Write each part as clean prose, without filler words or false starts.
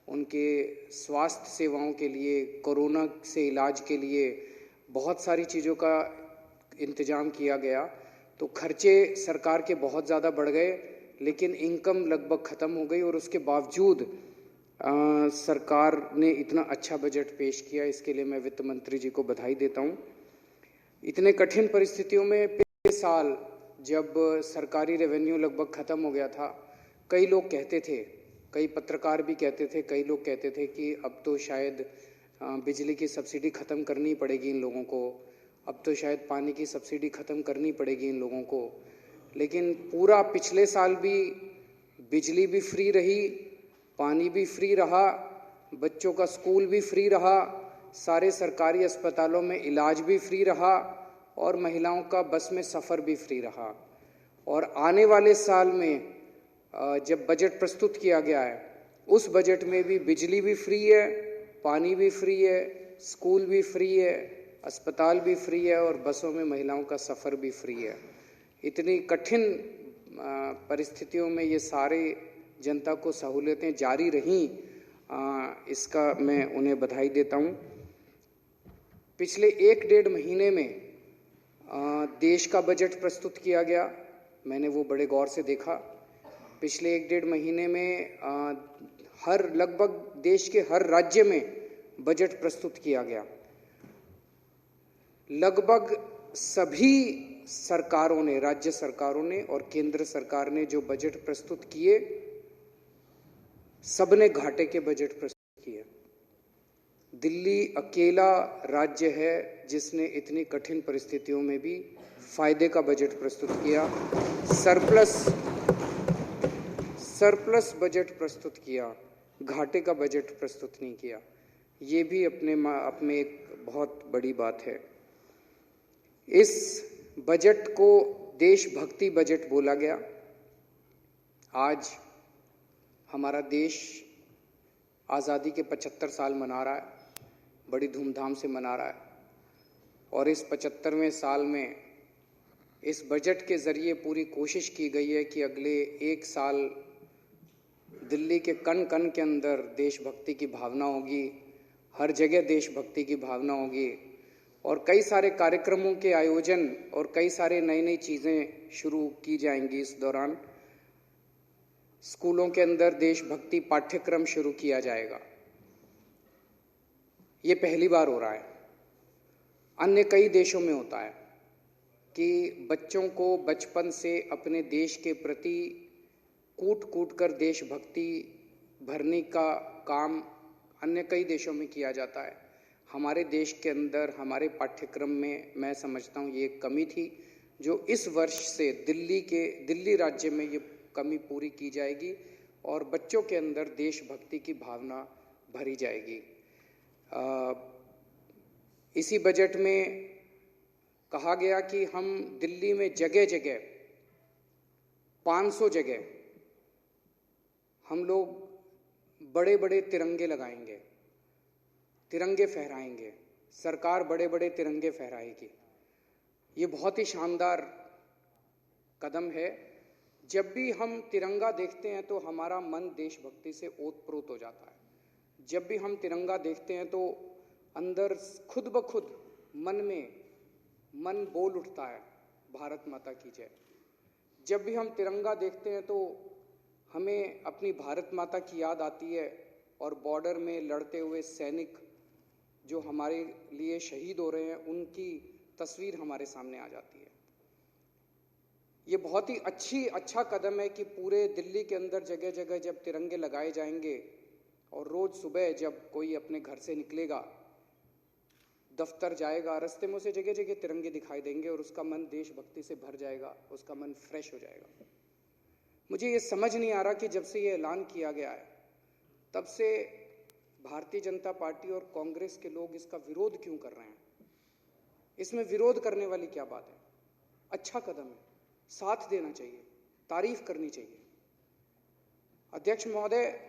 उनके स्वास्थ्य सेवाओं के लिए, कोरोना से इलाज के लिए बहुत सारी चीज़ों का इंतजाम किया गया। तो खर्चे सरकार के बहुत ज़्यादा बढ़ गए, लेकिन इनकम लगभग ख़त्म हो गई और उसके बावजूद सरकार ने इतना अच्छा बजट पेश किया। इसके लिए मैं वित्त मंत्री जी को बधाई देता हूँ। इतने कठिन परिस्थितियों में पिछले साल जब सरकारी रेवेन्यू लगभग ख़त्म हो गया था, कई लोग कहते थे, कई पत्रकार भी कहते थे, कई लोग कहते थे कि अब तो शायद बिजली की सब्सिडी ख़त्म करनी पड़ेगी इन लोगों को, अब तो शायद पानी की सब्सिडी ख़त्म करनी पड़ेगी इन लोगों को। लेकिन पूरा पिछले साल भी बिजली भी फ्री रही, पानी भी फ्री रहा, बच्चों का स्कूल भी फ्री रहा, सारे सरकारी अस्पतालों में इलाज भी फ्री रहा और महिलाओं का बस में सफ़र भी फ्री रहा। और आने वाले साल में जब बजट प्रस्तुत किया गया है, उस बजट में भी बिजली भी फ्री है, पानी भी फ्री है, स्कूल भी फ्री है, अस्पताल भी फ्री है और बसों में महिलाओं का सफ़र भी फ्री है। इतनी कठिन परिस्थितियों में ये सारे जनता को सहूलियतें जारी रहीं, इसका मैं उन्हें बधाई देता हूँ। पिछले 1-1.5 महीने में देश का बजट प्रस्तुत किया गया, मैंने वो बड़े गौर से देखा। पिछले 1-1.5 महीने में लगभग देश के हर राज्य में बजट प्रस्तुत किया गया। लगभग सभी सरकारों ने, राज्य सरकारों ने और केंद्र सरकार ने जो बजट प्रस्तुत किए, सबने घाटे के बजट प्रस्तुत किए। दिल्ली अकेला राज्य है जिसने इतनी कठिन परिस्थितियों में भी फायदे का बजट प्रस्तुत किया, सरप्लस बजट प्रस्तुत किया, घाटे का बजट प्रस्तुत नहीं किया। ये भी अपने एक बहुत बड़ी बात है। इस बजट को देशभक्ति बजट बोला गया। आज हमारा देश आज़ादी के 75 साल मना रहा है, बड़ी धूमधाम से मना रहा है और इस 75वें साल में इस बजट के ज़रिए पूरी कोशिश की गई है कि अगले 1 साल दिल्ली के कण-कण के अंदर देशभक्ति की भावना होगी, हर जगह देशभक्ति की भावना होगी और कई सारे कार्यक्रमों के आयोजन और कई सारे नई चीज़ें शुरू की जाएंगी। इस दौरान स्कूलों के अंदर देशभक्ति पाठ्यक्रम शुरू किया जाएगा। ये पहली बार हो रहा है। अन्य कई देशों में होता है कि बच्चों को बचपन से अपने देश के प्रति कूट कर देशभक्ति भरने का काम अन्य कई देशों में किया जाता है। हमारे देश के अंदर, हमारे पाठ्यक्रम में मैं समझता हूँ ये एक कमी थी, जो इस वर्ष से दिल्ली राज्य में ये कमी पूरी की जाएगी और बच्चों के अंदर देशभक्ति की भावना भरी जाएगी। इसी बजट में कहा गया कि हम दिल्ली में जगह जगह 500 जगह हम लोग बड़े बड़े तिरंगे लगाएंगे, तिरंगे फहराएंगे, सरकार बड़े बड़े तिरंगे फहराएगी। ये बहुत ही शानदार कदम है। जब भी हम तिरंगा देखते हैं तो हमारा मन देशभक्ति से ओतप्रोत हो जाता है। जब भी हम तिरंगा देखते हैं तो अंदर खुद ब खुद मन बोल उठता है, भारत माता की जय। जब भी हम तिरंगा देखते हैं तो हमें अपनी भारत माता की याद आती है और बॉर्डर में लड़ते हुए सैनिक जो हमारे लिए शहीद हो रहे हैं, उनकी तस्वीर हमारे सामने आ जाती है। ये बहुत ही अच्छा कदम है कि पूरे दिल्ली के अंदर जगह जगह जब तिरंगे लगाए जाएंगे और रोज सुबह जब कोई अपने घर से निकलेगा, दफ्तर जाएगा, रास्ते में उसे जगह जगह तिरंगे दिखाई देंगे और उसका मन देशभक्ति से भर जाएगा, उसका मन फ्रेश हो जाएगा। मुझे ये समझ नहीं आ रहा कि जब से ये ऐलान किया गया है तब से भारतीय जनता पार्टी और कांग्रेस के लोग इसका विरोध क्यों कर रहे हैं। इसमें विरोध करने वाली क्या बात है? अच्छा कदम है, साथ देना चाहिए, तारीफ करनी चाहिए। अध्यक्ष महोदय,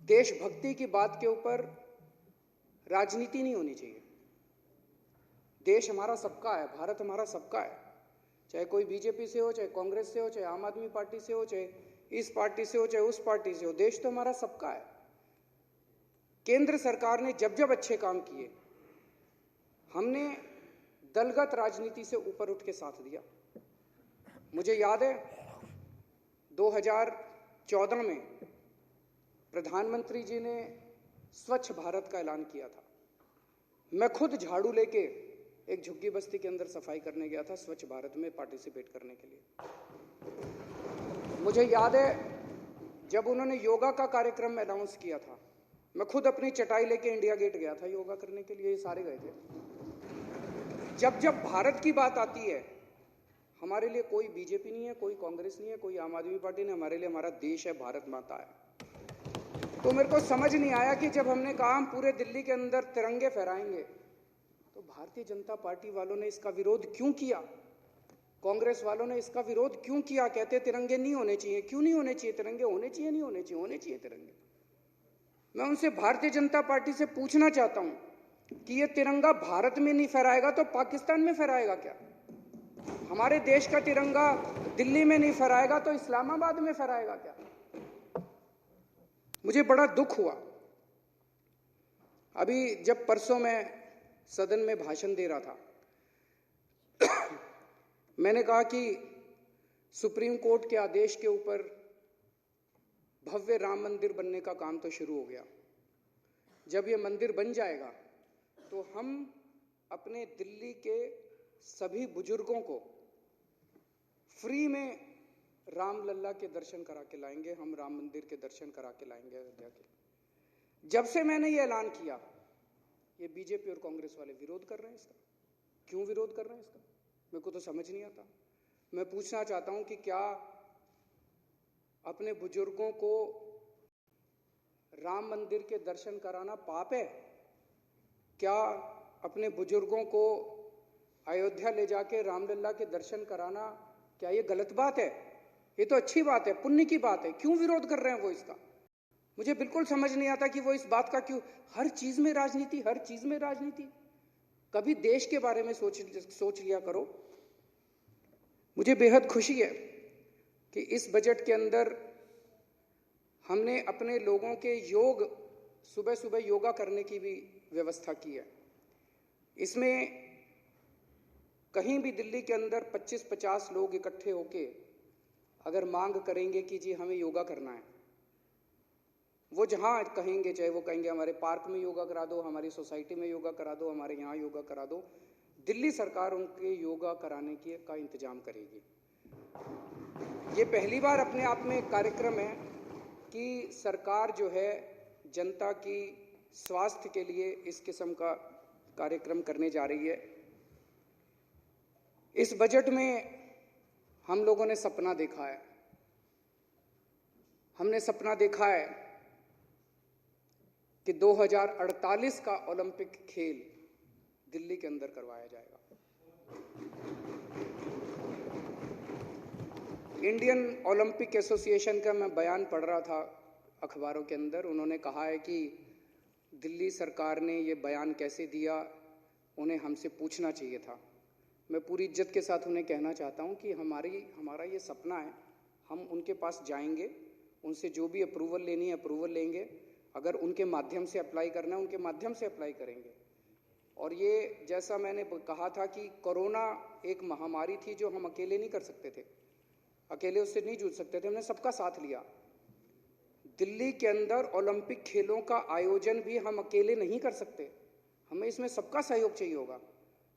देशभक्ति की बात के ऊपर राजनीति नहीं होनी चाहिए। देश हमारा सबका है, भारत हमारा सबका है, चाहे कोई बीजेपी से हो, चाहे कांग्रेस से हो, चाहे आम आदमी पार्टी से हो, चाहे इस पार्टी से हो चाहे उस पार्टी से हो, देश तो हमारा सबका है। केंद्र सरकार ने जब जब अच्छे काम किए, हमने दलगत राजनीति से ऊपर उठ के साथ दिया। मुझे याद है 2014 में प्रधानमंत्री जी ने स्वच्छ भारत का ऐलान किया था। मैं खुद झाड़ू लेके एक झुग्गी बस्ती के अंदर सफाई करने गया था स्वच्छ भारत में पार्टिसिपेट करने के लिए। मुझे याद है जब उन्होंने योगा का कार्यक्रम अनाउंस किया था, मैं खुद अपनी चटाई लेके इंडिया गेट गया था योगा करने के लिए, ये सारे गए थे। जब जब भारत की बात आती है, हमारे लिए कोई बीजेपी नहीं है, कोई कांग्रेस नहीं है, कोई आम आदमी पार्टी नहीं, हमारे लिए हमारा देश है, भारत माता है। तो मेरे को समझ नहीं आया कि जब हमने कहा हम पूरे दिल्ली के अंदर तिरंगे फहराएंगे, तो भारतीय जनता पार्टी वालों ने इसका विरोध क्यों किया, कांग्रेस वालों ने इसका विरोध क्यों किया। कहते तिरंगे नहीं होने चाहिए। क्यों नहीं होने चाहिए तिरंगे? होने चाहिए, नहीं होने चाहिए? होने चाहिए तिरंगे। मैं उनसे भारतीय जनता पार्टी से पूछना चाहता हूं कि ये तिरंगा भारत में नहीं फहराएगा तो पाकिस्तान में फहराएगा क्या? हमारे देश का तिरंगा दिल्ली में नहीं फहराएगा तो इस्लामाबाद में फहराएगा क्या? मुझे बड़ा दुख हुआ। अभी जब परसों मैं सदन में भाषण दे रहा था, मैंने कहा कि सुप्रीम कोर्ट के आदेश के ऊपर भव्य राम मंदिर बनने का काम तो शुरू हो गया। जब ये मंदिर बन जाएगा तो हम अपने दिल्ली के सभी बुजुर्गों को फ्री में रामलला के दर्शन करा के लाएंगे, हम राम मंदिर के दर्शन करा के लाएंगे अयोध्या के। जब से मैंने ये ऐलान किया, ये बीजेपी और कांग्रेस वाले विरोध कर रहे हैं इसका। क्यों विरोध कर रहे हैं इसका? मेरे को तो समझ नहीं आता। मैं पूछना चाहता हूं कि क्या अपने बुजुर्गों को राम मंदिर के दर्शन कराना पाप है? क्या अपने बुजुर्गों को अयोध्या ले जाके रामलला के दर्शन कराना, क्या ये गलत बात है? ये तो अच्छी बात है, पुण्य की बात है। क्यों विरोध कर रहे हैं वो इसका? मुझे बिल्कुल समझ नहीं आता कि वो इस बात का क्यों, हर चीज में राजनीति, हर चीज में राजनीति। कभी देश के बारे में सोच लिया करो। मुझे बेहद खुशी है कि इस बजट के अंदर हमने अपने लोगों के सुबह सुबह योगा करने की भी व्यवस्था की है। इसमें कहीं भी दिल्ली के अंदर 25-50 लोग इकट्ठे होके अगर मांग करेंगे कि जी हमें योगा करना है, वो जहां कहेंगे, चाहे वो कहेंगे हमारे पार्क में योगा करा दो, हमारी सोसाइटी में योगा करा दो, हमारे यहाँ योगा करा दो, दिल्ली सरकार उनके योगा कराने का इंतजाम करेगी। ये पहली बार अपने आप में एक कार्यक्रम है कि सरकार जो है जनता की स्वास्थ्य के लिए इस किस्म का कार्यक्रम करने जा रही है। इस बजट में हम लोगों ने सपना देखा है। हमने सपना देखा है कि 2048 का ओलंपिक खेल दिल्ली के अंदर करवाया जाएगा। इंडियन ओलंपिक एसोसिएशन का मैं बयान पढ़ रहा था अखबारों के अंदर। उन्होंने कहा है कि दिल्ली सरकार ने ये बयान कैसे दिया, उन्हें हमसे पूछना चाहिए था। मैं पूरी इज्जत के साथ उन्हें कहना चाहता हूं कि हमारा ये सपना है, हम उनके पास जाएंगे, उनसे जो भी अप्रूवल लेनी है अप्रूवल लेंगे, अगर उनके माध्यम से अप्लाई करना है उनके माध्यम से अप्लाई करेंगे। और ये जैसा मैंने कहा था कि कोरोना एक महामारी थी जो हम अकेले नहीं कर सकते थे, अकेले उससे नहीं जूझ सकते थे, हमने सबका साथ लिया। दिल्ली के अंदर ओलंपिक खेलों का आयोजन भी हम अकेले नहीं कर सकते, हमें इसमें सबका सहयोग चाहिए होगा।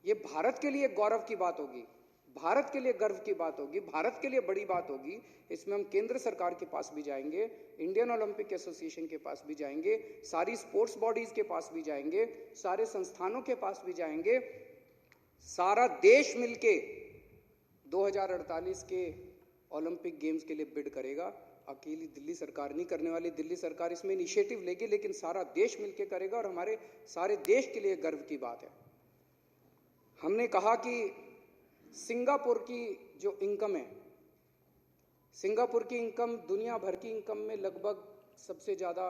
ये भारत के लिए गौरव की बात होगी, भारत के लिए गर्व की बात होगी, भारत के लिए बड़ी बात होगी। इसमें हम केंद्र सरकार के पास भी जाएंगे, इंडियन ओलंपिक एसोसिएशन के पास भी जाएंगे, सारी स्पोर्ट्स बॉडीज के पास भी जाएंगे, सारे संस्थानों के पास भी जाएंगे। सारा देश मिलके 2048 के ओलंपिक गेम्स के लिए बिड करेगा। अकेली दिल्ली सरकार नहीं करने वाली, दिल्ली सरकार इसमें इनिशिएटिव लेगी, लेकिन सारा देश मिलके करेगा और हमारे सारे देश के लिए गर्व की बात है। हमने कहा कि सिंगापुर की जो इनकम है, सिंगापुर की इनकम दुनिया भर की इनकम में लगभग सबसे ज़्यादा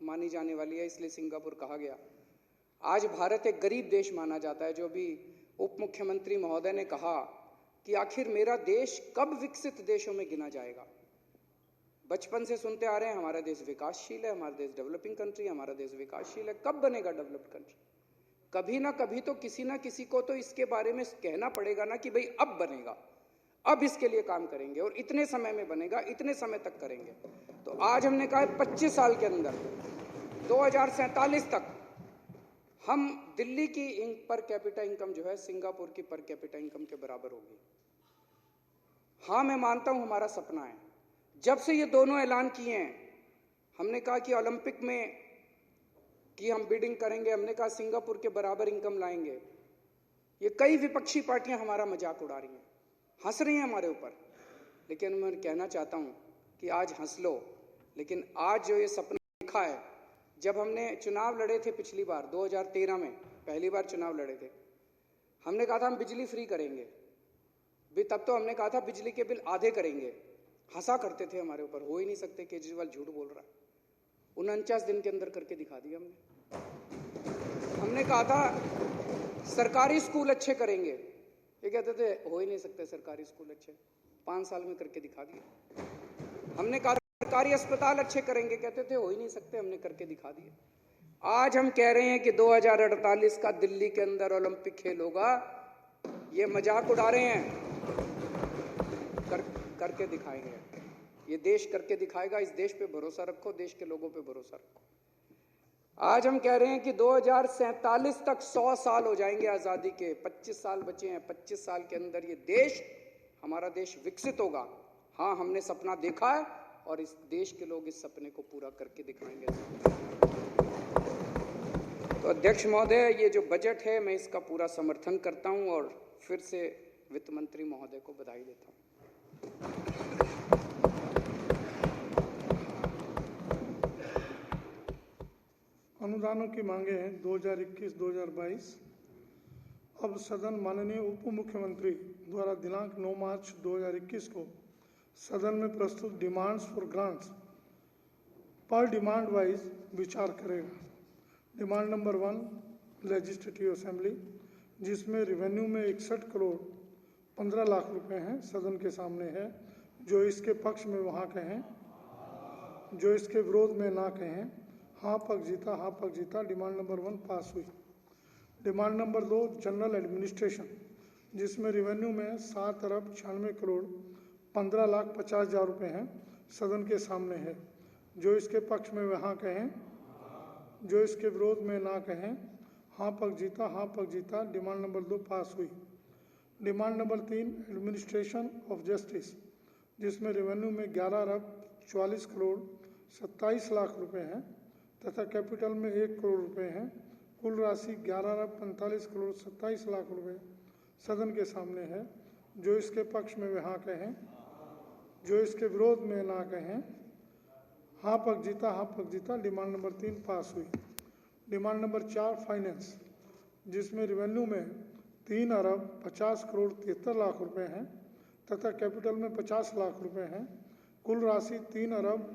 मानी जाने वाली है, इसलिए सिंगापुर कहा गया। आज भारत एक गरीब देश माना जाता है। जो भी उप मुख्यमंत्री महोदय ने कहा कि आखिर मेरा देश कब विकसित देशों में गिना जाएगा। बचपन से सुनते आ रहे हैं हमारा देश विकासशील है, हमारा देश डेवलपिंग कंट्री है, हमारा देश विकासशील है। कब बनेगा डेवलप्ड कंट्री? कभी ना कभी तो किसी ना किसी को तो इसके बारे में कहना पड़ेगा ना कि भाई अब बनेगा, अब इसके लिए काम करेंगे और इतने समय में बनेगा, इतने समय तक करेंगे। तो आज हमने कहा 25 साल के अंदर 2047 तक हम दिल्ली की पर कैपिटा इनकम जो है सिंगापुर की पर कैपिटा इनकम के बराबर होगी। हाँ, मैं मानता हूं हमारा सपना है। जब से ये दोनों ऐलान किए हैं, हमने कहा कि ओलंपिक में कि हम बिडिंग करेंगे, हमने कहा सिंगापुर के बराबर इनकम लाएंगे। ये कई विपक्षी पार्टियां हमारा मजाक उड़ा रही हैं, हंस रही हैं हमारे ऊपर, लेकिन मैं कहना चाहता हूं कि आज हंस लो, लेकिन आज जो ये सपना देखा है, जब हमने चुनाव लड़े थे पिछली बार 2013 में, पहली बार चुनाव लड़े थे, हमने कहा था हम बिजली फ्री करेंगे। तब तो हमने कहा था बिजली के बिल आधे करेंगे, हंसा करते थे हमारे ऊपर, हो ही नहीं सकते, केजरीवाल झूठ बोल रहा है। 49 दिन के अंदर करके दिखा दिया हमने कहा था सरकारी स्कूल अच्छे करेंगे, ये कहते थे हो ही नहीं सकते सरकारी स्कूल अच्छे, 5 साल में करके दिखा दिए। हमने कहा सरकारी अस्पताल अच्छे करेंगे, कहते थे हो ही नहीं सकते, हमने करके दिखा दिए। आज हम कह रहे हैं कि 2048 का दिल्ली के अंदर ओलंपिक खेल होगा, ये मजाक उड़ा रहे हैं, करके दिखाएंगे। ये देश करके दिखाएगा, इस देश पे भरोसा रखो, देश के लोगों पे भरोसा रखो। आज हम कह रहे हैं कि 2047 तक 100 साल हो जाएंगे आजादी के, 25 साल बचे हैं, 25 साल के अंदर ये देश, हमारा देश विकसित होगा। हाँ, हमने सपना देखा है और इस देश के लोग इस सपने को पूरा करके दिखाएंगे। तो अध्यक्ष महोदय, ये जो बजट है मैं इसका पूरा समर्थन करता हूं और फिर से वित्त मंत्री महोदय को बधाई देता हूं। अनुदानों की मांगे हैं 2021-2022। अब सदन माननीय उप मुख्यमंत्री द्वारा दिनांक 9 मार्च 2021 को सदन में प्रस्तुत डिमांड्स फॉर ग्रांट्स पर डिमांड वाइज विचार करेगा। डिमांड नंबर 1 लेजिस्लेटिव असेंबली, जिसमें रेवेन्यू में 61 करोड़ 15 लाख रुपए हैं, सदन के सामने है। जो इसके पक्ष में वहाँ कहें, जो इसके विरोध में ना कहें। हाँ पक्ष जीता, हाँ पक्ष जीता। डिमांड नंबर 1 पास हुई। डिमांड नंबर 2 जनरल एडमिनिस्ट्रेशन, जिसमें रेवेन्यू में 7 अरब 96 करोड़ 15 लाख 50 हज़ार रुपये हैं, सदन के सामने है। जो इसके पक्ष में वहाँ कहें, जो इसके विरोध में ना कहें। हाँ पक्ष जीता, हाँ पक्ष जीता। डिमांड नंबर 2 पास हुई। Demand number 3 administration of justice, जिसमें रेवेन्यू में 11 अरब 44 करोड़ 27 लाख रुपए हैं तथा कैपिटल में 1 करोड़ रुपए हैं। कुल राशि 11 अरब 45 करोड़ 27 लाख रुपए सदन के सामने है। जो इसके पक्ष में वे हाँ कहें, जो इसके विरोध में ना कहें। हाँ पक्ष जीता, हाँ पक्ष जीता। डिमांड नंबर 3 पास हुई। डिमांड नंबर 4 फाइनेंस, जिसमें रेवेन्यू में 3 अरब 50 करोड़ 73 लाख रुपए हैं तथा कैपिटल में 50 लाख रुपए हैं। कुल राशि 3 अरब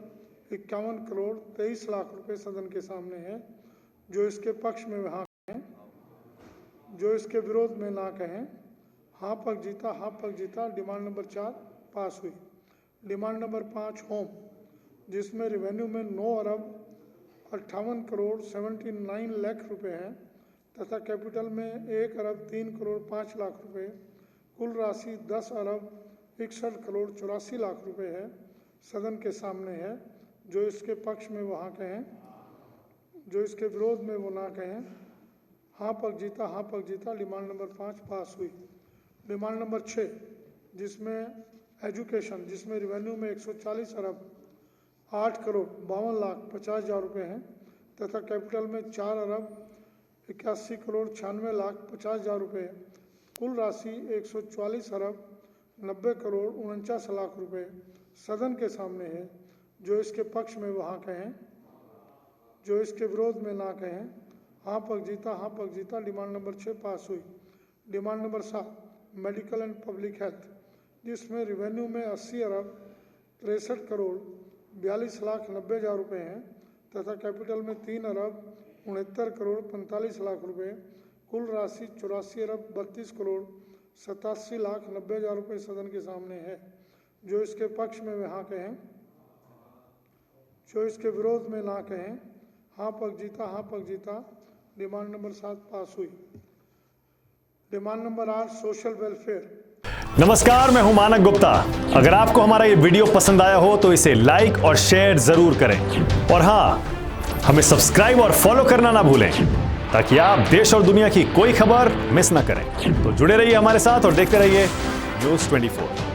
51 करोड़ 23 लाख रुपए सदन के सामने है। जो इसके पक्ष में हाँ कहें, जो इसके विरोध में ना कहें। हाँ पक्ष जीता, हाँ पक्ष जीता। डिमांड नंबर 4 पास हुई। डिमांड नंबर 5 होम, जिसमें रेवेन्यू में 9 अरब 58 करोड़ 79 लाख रुपए हैं तथा कैपिटल में 1 अरब 3 करोड़ 5 लाख रुपए। कुल राशि 10 अरब 61 करोड़ 84 लाख रुपए है, सदन के सामने है। जो इसके पक्ष में वो हाँ कहें, जो इसके विरोध में वो ना कहें। हाँ पक्ष जीता, हाँ पक्ष जीता। डिमांड नंबर 5 पास हुई। डिमांड नंबर 6, जिसमें एजुकेशन, जिसमें रेवेन्यू में 140 अरब 8 करोड़ 52 लाख 50 हज़ार रुपये हैं तथा कैपिटल में 4 अरब 81 करोड़ 96 लाख 50 हज़ार रुपये। कुल राशि 144 अरब 90 करोड़ 49 लाख रुपए सदन के सामने है। जो इसके पक्ष में वहाँ कहें, जो इसके विरोध में ना कहें। हाँ पक्ष जीता, हाँ पक्ष जीता। डिमांड नंबर 6 पास हुई। Demand number 7 medical and public health, जिसमें रेवेन्यू में 80 अरब 63 करोड़ 42 लाख 90 हज़ार रुपये हैं तथा कैपिटल में 3 अरब 69 करोड़ 45 लाख रुपए। कुल राशि 84 अरब 32 करोड़ 87 लाख 90 हज़ार रुपये सदन के सामने है। जो इसके पक्ष में वे हाँ कहें, जो इसके विरोध में ना कहें। हाँ पक जीता, हाँ पक जीता। डिमांड नंबर 7 पास हुई। Demand number 8 social welfare. नमस्कार, मैं हूं मानक गुप्ता। अगर आपको हमारा ये वीडियो पसंद आया हो तो इसे लाइक और शेयर जरूर करें, और हां, हमें सब्सक्राइब और फॉलो करना ना भूलें ताकि आप देश और दुनिया की कोई खबर मिस ना करें। तो जुड़े रहिए हमारे साथ और देखते रहिए न्यूज़ 24।